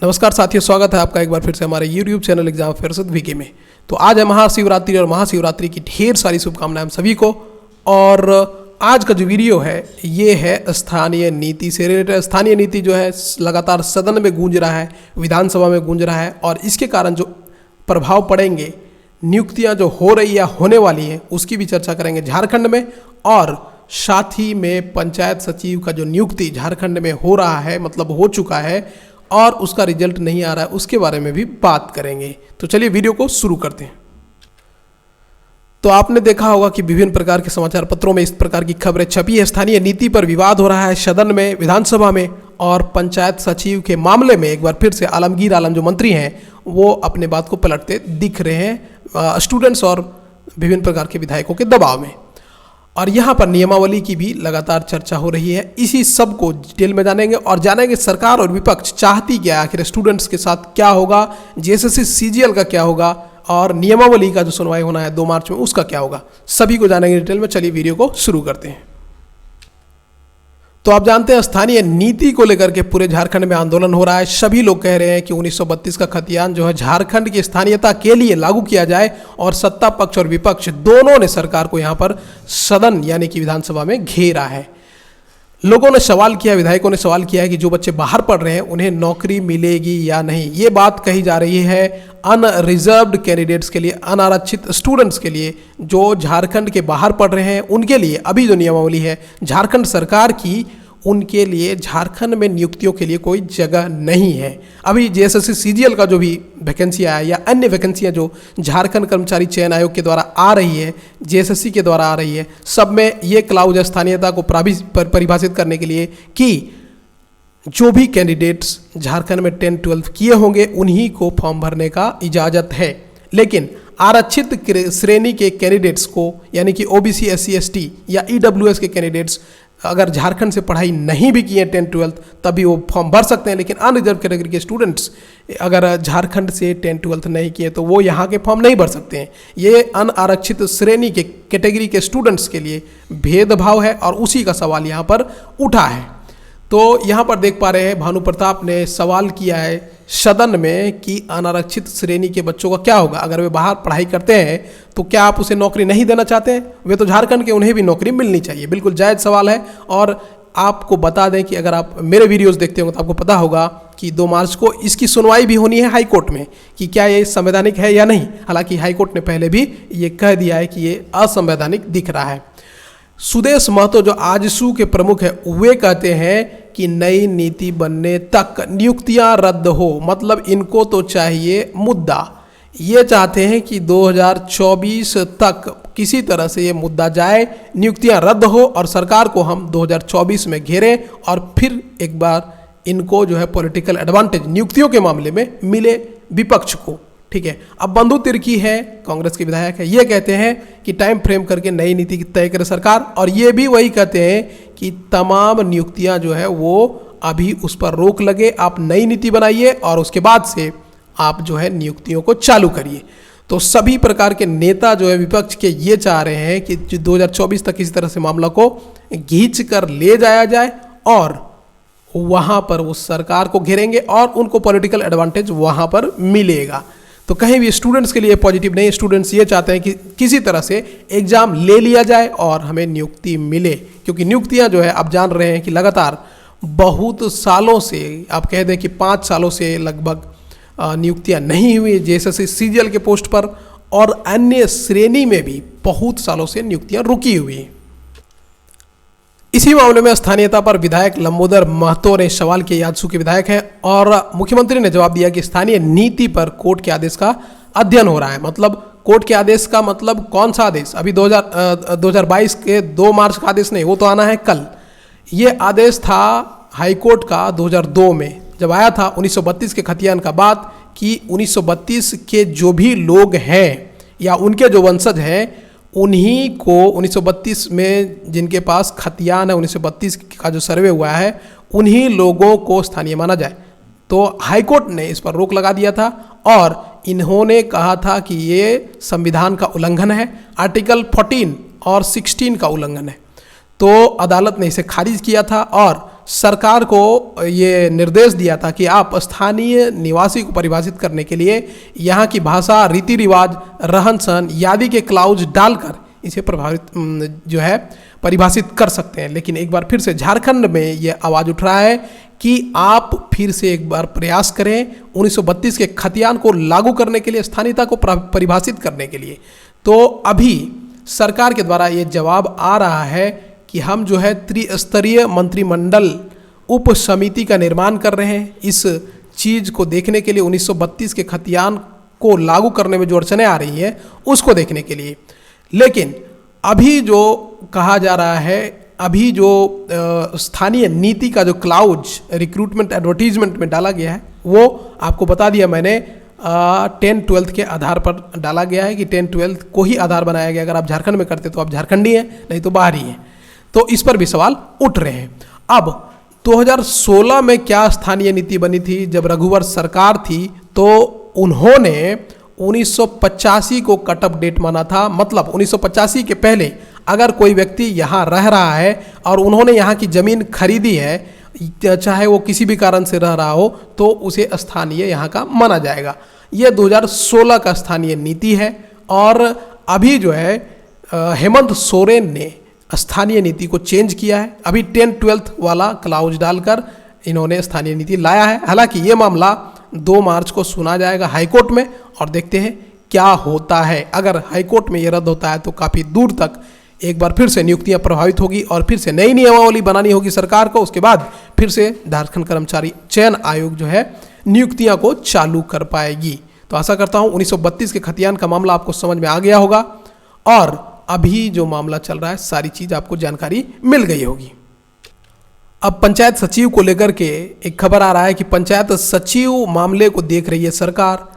नमस्कार साथियों, स्वागत है आपका एक बार फिर से हमारे YouTube चैनल एग्जाम फहरिस्त वीके में। तो आज है महाशिवरात्रि और महाशिवरात्रि की ढेर सारी शुभकामनाएं हम सभी को। और आज का जो वीडियो है ये है स्थानीय नीति से रिलेटेड। स्थानीय नीति जो है लगातार सदन में गूंज रहा है, विधानसभा में गूंज रहा है और इसके कारण जो प्रभाव पड़ेंगे, नियुक्तियां जो हो रही या होने वाली हैं उसकी भी चर्चा करेंगे झारखंड में। और साथ ही में पंचायत सचिव का जो नियुक्ति झारखंड में हो रहा है, मतलब हो चुका है और उसका रिजल्ट नहीं आ रहा है, उसके बारे में भी बात करेंगे। तो चलिए वीडियो को शुरू करते हैं। तो आपने देखा होगा कि विभिन्न प्रकार के समाचार पत्रों में इस प्रकार की खबरें छपी है। स्थानीय नीति पर विवाद हो रहा है सदन में, विधानसभा में। और पंचायत सचिव के मामले में एक बार फिर से आलमगीर आलम जो मंत्री हैं वो अपने बात को पलटते दिख रहे हैं स्टूडेंट्स और विभिन्न प्रकार के विधायकों के दबाव में। और यहाँ पर नियमावली की भी लगातार चर्चा हो रही है। इसी सब को डिटेल में जानेंगे और जानेंगे सरकार और विपक्ष चाहती क्या है, आखिर स्टूडेंट्स के साथ क्या होगा, जेएसएससी सीजीएल का क्या होगा और नियमावली का जो सुनवाई होना है 2 मार्च में उसका क्या होगा, सभी को जानेंगे डिटेल में। चलिए वीडियो को शुरू करते हैं। तो आप जानते हैं स्थानीय नीति को लेकर के पूरे झारखंड में आंदोलन हो रहा है। सभी लोग कह रहे हैं कि 1932 का खतियान जो है झारखंड की स्थानीयता के लिए लागू किया जाए। और सत्ता पक्ष और विपक्ष दोनों ने सरकार को यहाँ पर सदन यानी कि विधानसभा में घेरा है। लोगों ने सवाल किया, विधायकों ने सवाल किया है कि जो बच्चे बाहर पढ़ रहे हैं उन्हें नौकरी मिलेगी या नहीं। ये बात कही जा रही है अनरिजर्व्ड कैंडिडेट्स के लिए, अनारक्षित स्टूडेंट्स के लिए जो झारखंड के बाहर पढ़ रहे हैं उनके लिए। अभी जो नियमावली है झारखंड सरकार की, उनके लिए झारखंड में नियुक्तियों के लिए कोई जगह नहीं है। अभी जेएसएससी सीजीएल का जो भी वैकेंसी आया या अन्य वैकेंसियां जो झारखंड कर्मचारी चयन आयोग के द्वारा आ रही है, जेएसएससी के द्वारा आ रही है, सब में ये क्लाउज स्थानीयता को परिभाषित करने के लिए कि जो भी कैंडिडेट्स झारखंड में 10-12 किए होंगे उन्हीं को फॉर्म भरने का इजाज़त है। लेकिन आरक्षित श्रेणी के कैंडिडेट्स को यानी कि ओबीसी, एससी, एसटी या ईडब्ल्यूएस के कैंडिडेट्स अगर झारखंड से पढ़ाई नहीं भी किए 10-12 तभी वो फॉर्म भर सकते हैं। लेकिन अनरिजर्व कैटेगरी के स्टूडेंट्स अगर झारखंड से 10-12 नहीं किए तो वो यहाँ के फॉर्म नहीं भर सकते हैं। ये अनारक्षित श्रेणी के कैटेगरी के स्टूडेंट्स के लिए भेदभाव है और उसी का सवाल यहाँ पर उठा है। तो यहाँ पर देख पा रहे हैं भानु प्रताप ने सवाल किया है सदन में कि अनारक्षित श्रेणी के बच्चों का क्या होगा, अगर वे बाहर पढ़ाई करते हैं तो क्या आप उसे नौकरी नहीं देना चाहते हैं? वे तो झारखंड के, उन्हें भी नौकरी मिलनी चाहिए। बिल्कुल जायज़ सवाल है। और आपको बता दें कि अगर आप मेरे वीडियोस देखते होंगे तो आपको पता होगा कि 2 मार्च को इसकी सुनवाई भी होनी है हाई कोर्ट में कि क्या ये संवैधानिक है या नहीं। हालांकि हाई कोर्ट ने पहले भी ये कह दिया है कि ये असंवैधानिक दिख रहा है। सुदेश महतो जो आजसू के प्रमुख है वे कहते हैं कि नई नीति बनने तक नियुक्तियां रद्द हो। मतलब इनको तो चाहिए मुद्दा, ये चाहते हैं कि 2024 तक किसी तरह से ये मुद्दा जाए, नियुक्तियां रद्द हो और सरकार को हम 2024 में घेरें और फिर एक बार इनको जो है पॉलिटिकल एडवांटेज नियुक्तियों के मामले में मिले विपक्ष को। ठीक है। अब बंधु तिर्की है, कांग्रेस के विधायक है, ये कहते हैं कि टाइम फ्रेम करके नई नीति तय करे सरकार। और ये भी वही कहते हैं कि तमाम नियुक्तियां जो है वो अभी उस पर रोक लगे, आप नई नीति बनाइए और उसके बाद से आप जो है नियुक्तियों को चालू करिए। तो सभी प्रकार के नेता जो है विपक्ष के ये चाह रहे हैं कि 2024 तक किसी तरह से मामला को खींच कर ले जाया जाए और वहाँ पर वो सरकार को घेरेंगे और उनको पॉलिटिकल एडवांटेज वहाँ पर मिलेगा। तो कहीं भी स्टूडेंट्स के लिए पॉजिटिव नहीं। स्टूडेंट्स ये चाहते हैं कि किसी तरह से एग्ज़ाम ले लिया जाए और हमें नियुक्ति मिले, क्योंकि नियुक्तियां जो है आप जान रहे हैं कि लगातार बहुत सालों से, आप कह दें कि 5 सालों से लगभग नियुक्तियां नहीं हुई जेएसएससी सीजीएल के पोस्ट पर और अन्य श्रेणी में भी बहुत सालों से नियुक्तियां रुकी हुई हैं। इसी मामले में स्थानीयता पर विधायक लंबोदर महतो ने सवाल किया, आजसू के विधायक हैं, और मुख्यमंत्री ने जवाब दिया कि स्थानीय नीति पर कोर्ट के आदेश का अध्ययन हो रहा है। मतलब कोर्ट के आदेश का मतलब कौन सा आदेश? अभी 2022 के 2 मार्च का आदेश नहीं, वो तो आना है कल। ये आदेश था हाईकोर्ट का 2002 में जब आया था 1932 के खतियान का बाद कि 1932 के जो भी लोग हैं या उनके जो वंशज हैं उन्हीं को 1932 में जिनके पास खतियान है, 1932 का जो सर्वे हुआ है, उन्हीं लोगों को स्थानीय माना जाए। तो हाईकोर्ट ने इस पर रोक लगा दिया था और इन्होंने कहा था कि ये संविधान का उल्लंघन है, आर्टिकल 14 और 16 का उल्लंघन है। तो अदालत ने इसे खारिज किया था और सरकार को ये निर्देश दिया था कि आप स्थानीय निवासी को परिभाषित करने के लिए यहाँ की भाषा, रीति रिवाज, रहन सहन आदि के क्लाउज डालकर इसे परिभाषित कर सकते हैं। लेकिन एक बार फिर से झारखंड में ये आवाज़ उठ रहा है कि आप फिर से एक बार प्रयास करें 1932 के खतियान को लागू करने के लिए, स्थानीयता को परिभाषित करने के लिए। तो अभी सरकार के द्वारा ये जवाब आ रहा है कि हम त्रिस्तरीय मंत्रिमंडल उप समिति का निर्माण कर रहे हैं इस चीज़ को देखने के लिए, 1932 के खतियान को लागू करने में जो अड़चनें आ रही हैं उसको देखने के लिए। लेकिन अभी जो कहा जा रहा है, अभी जो स्थानीय नीति का जो क्लाउज रिक्रूटमेंट एडवर्टीजमेंट में डाला गया है वो आपको बता दिया मैंने 10-12 के आधार पर डाला गया है कि 10-12 को ही आधार बनाया गया। अगर आप झारखंड में करते तो आप झारखंडी हैं, नहीं तो बाहरी हैं। तो इस पर भी सवाल उठ रहे हैं। अब 2016 में क्या स्थानीय नीति बनी थी? जब रघुवर सरकार थी तो उन्होंने 1985 को कट ऑफ डेट माना था। मतलब 1985 के पहले अगर कोई व्यक्ति यहाँ रह रहा है और उन्होंने यहाँ की ज़मीन खरीदी है, चाहे वो किसी भी कारण से रह रहा हो, तो उसे स्थानीय यहाँ का माना जाएगा। ये 2016 का स्थानीय नीति है। और अभी हेमंत सोरेन ने स्थानीय नीति को चेंज किया है। अभी 10-12 वाला क्लाउज डालकर इन्होंने स्थानीय नीति लाया है। हालांकि ये मामला 2 मार्च को सुना जाएगा हाईकोर्ट में और देखते हैं क्या होता है। अगर हाईकोर्ट में ये रद्द होता है तो काफ़ी दूर तक एक बार फिर से नियुक्तियां प्रभावित होगी और फिर से नई नियमावली बनानी होगी सरकार को। उसके बाद फिर से झारखंड कर्मचारी चयन आयोग नियुक्तियां को चालू कर पाएगी। तो आशा करता हूं 1932 के खतियान का मामला आपको समझ में आ गया होगा और अभी जो मामला चल रहा है सारी चीज़ आपको जानकारी मिल गई होगी। अब पंचायत सचिव को लेकर के एक खबर आ रहा है कि पंचायत सचिव मामले को देख रही है सरकार।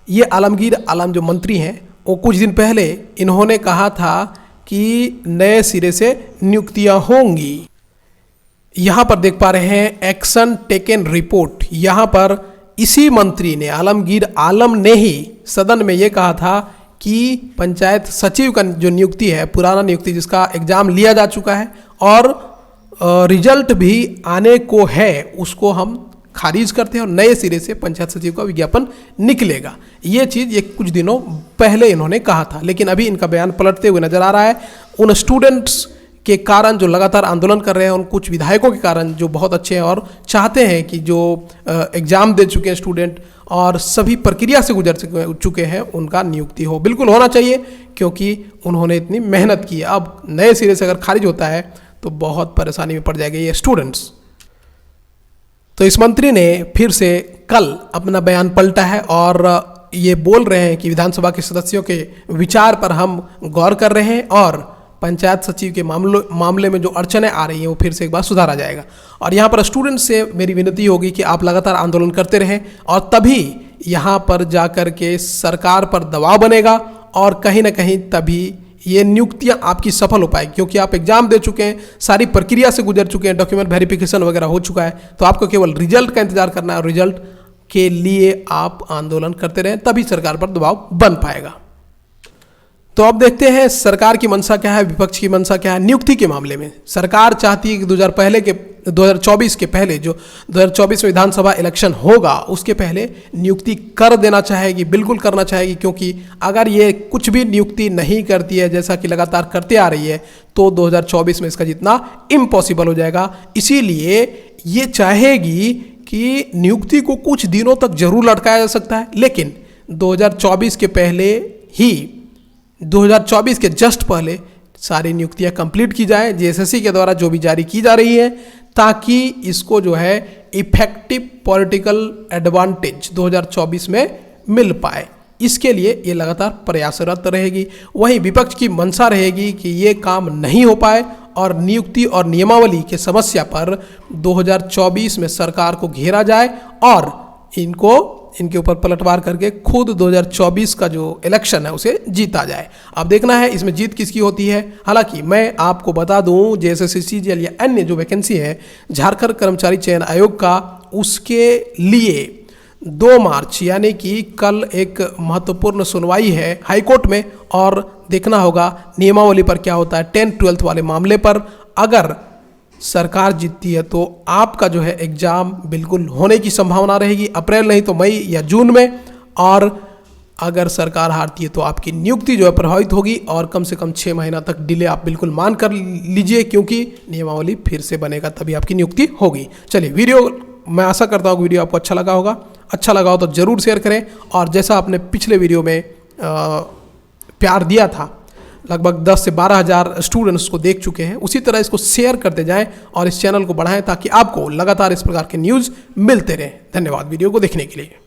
ये आलमगीर आलम जो मंत्री हैं वो कुछ दिन पहले इन्होंने कहा था कि नए सिरे से नियुक्तियां होंगी। यहाँ पर देख पा रहे हैं एक्शन टेकन रिपोर्ट। यहाँ पर इसी मंत्री ने, आलमगीर आलम ने ही सदन में ये कहा था कि पंचायत सचिव का जो नियुक्ति है, पुराना नियुक्ति जिसका एग्जाम लिया जा चुका है और रिजल्ट भी आने को है, उसको हम खारिज करते हैं और नए सिरे से पंचायत सचिव का विज्ञापन निकलेगा। ये चीज़ ये कुछ दिनों पहले इन्होंने कहा था, लेकिन अभी इनका बयान पलटते हुए नजर आ रहा है। उन स्टूडेंट्स के कारण जो लगातार आंदोलन कर रहे हैं, उन कुछ विधायकों के कारण जो बहुत अच्छे हैं और चाहते हैं कि जो एग्ज़ाम दे चुके हैं स्टूडेंट और सभी प्रक्रिया से गुजर चुके हैं उनका नियुक्ति हो। बिल्कुल होना चाहिए क्योंकि उन्होंने इतनी मेहनत की है। अब नए सिरे से अगर खारिज होता है तो बहुत परेशानी में पड़ जाएंगे ये स्टूडेंट्स। तो इस मंत्री ने फिर से कल अपना बयान पलटा है और ये बोल रहे हैं कि विधानसभा के सदस्यों के विचार पर हम गौर कर रहे हैं और पंचायत सचिव के मामले में जो अड़चनें आ रही हैं वो फिर से एक बार सुधारा जाएगा। और यहाँ पर स्टूडेंट से मेरी विनती होगी कि आप लगातार आंदोलन करते रहें और तभी यहाँ पर जाकर के सरकार पर दबाव बनेगा और कहीं ना कहीं तभी ये नियुक्तियां आपकी सफल हो पाएगी, क्योंकि आप एग्जाम दे चुके हैं, सारी प्रक्रिया से गुजर चुके हैं, डॉक्यूमेंट वेरिफिकेशन वगैरह हो चुका है। तो आपको केवल रिजल्ट का इंतजार करना है और रिजल्ट के लिए आप आंदोलन करते रहें, तभी सरकार पर दबाव बन पाएगा। तो अब देखते हैं सरकार की मंशा क्या है, विपक्ष की मंशा क्या है। नियुक्ति के मामले में सरकार चाहती है कि 2024 के पहले, जो 2024 में विधानसभा इलेक्शन होगा उसके पहले नियुक्ति कर देना चाहेगी, बिल्कुल करना चाहेगी, क्योंकि अगर ये कुछ भी नियुक्ति नहीं करती है जैसा कि लगातार करते आ रही है तो 2024 में इसका जीतना इम्पॉसिबल हो जाएगा। इसीलिए ये चाहेगी कि नियुक्ति को कुछ दिनों तक जरूर लटकाया जा सकता है, लेकिन 2024 के पहले ही, 2024 के जस्ट पहले सारी नियुक्तियां कंप्लीट की जाए जेएसएससी के द्वारा जो भी जारी की जा रही है, ताकि इसको इफेक्टिव पॉलिटिकल एडवांटेज 2024 में मिल पाए। इसके लिए ये लगातार प्रयासरत रहेगी। वहीं विपक्ष की मंशा रहेगी कि ये काम नहीं हो पाए और नियुक्ति और नियमावली के समस्या पर 2024 में सरकार को घेरा जाए और इनके ऊपर पलटवार करके खुद 2024 का जो इलेक्शन है उसे जीता जाए। अब देखना है इसमें जीत किसकी होती है। हालांकि मैं आपको बता दूं, जेएसएससी सीजीएल या अन्य जो वैकेंसी है झारखंड कर्मचारी चयन आयोग का, उसके लिए 2 मार्च यानी कि कल एक महत्वपूर्ण सुनवाई है हाईकोर्ट में और देखना होगा नियमावली पर क्या होता है। 10-12 वाले मामले पर अगर सरकार जीतती है तो आपका जो है एग्ज़ाम बिल्कुल होने की संभावना रहेगी, अप्रैल नहीं तो मई या जून में। और अगर सरकार हारती है तो आपकी नियुक्ति जो है प्रभावित होगी और कम से कम 6 महीना तक डिले आप बिल्कुल मान कर लीजिए, क्योंकि नियमावली फिर से बनेगा तभी आपकी नियुक्ति होगी। चलिए वीडियो, मैं आशा करता हूँ वीडियो आपको अच्छा लगा होगा। अच्छा लगा हो तो ज़रूर शेयर करें, और जैसा आपने पिछले वीडियो में प्यार दिया था, लगभग 10 से 12 हज़ार स्टूडेंट्स को देख चुके हैं, उसी तरह इसको शेयर करते जाएं और इस चैनल को बढ़ाएं ताकि आपको लगातार इस प्रकार के न्यूज़ मिलते रहें। धन्यवाद वीडियो को देखने के लिए।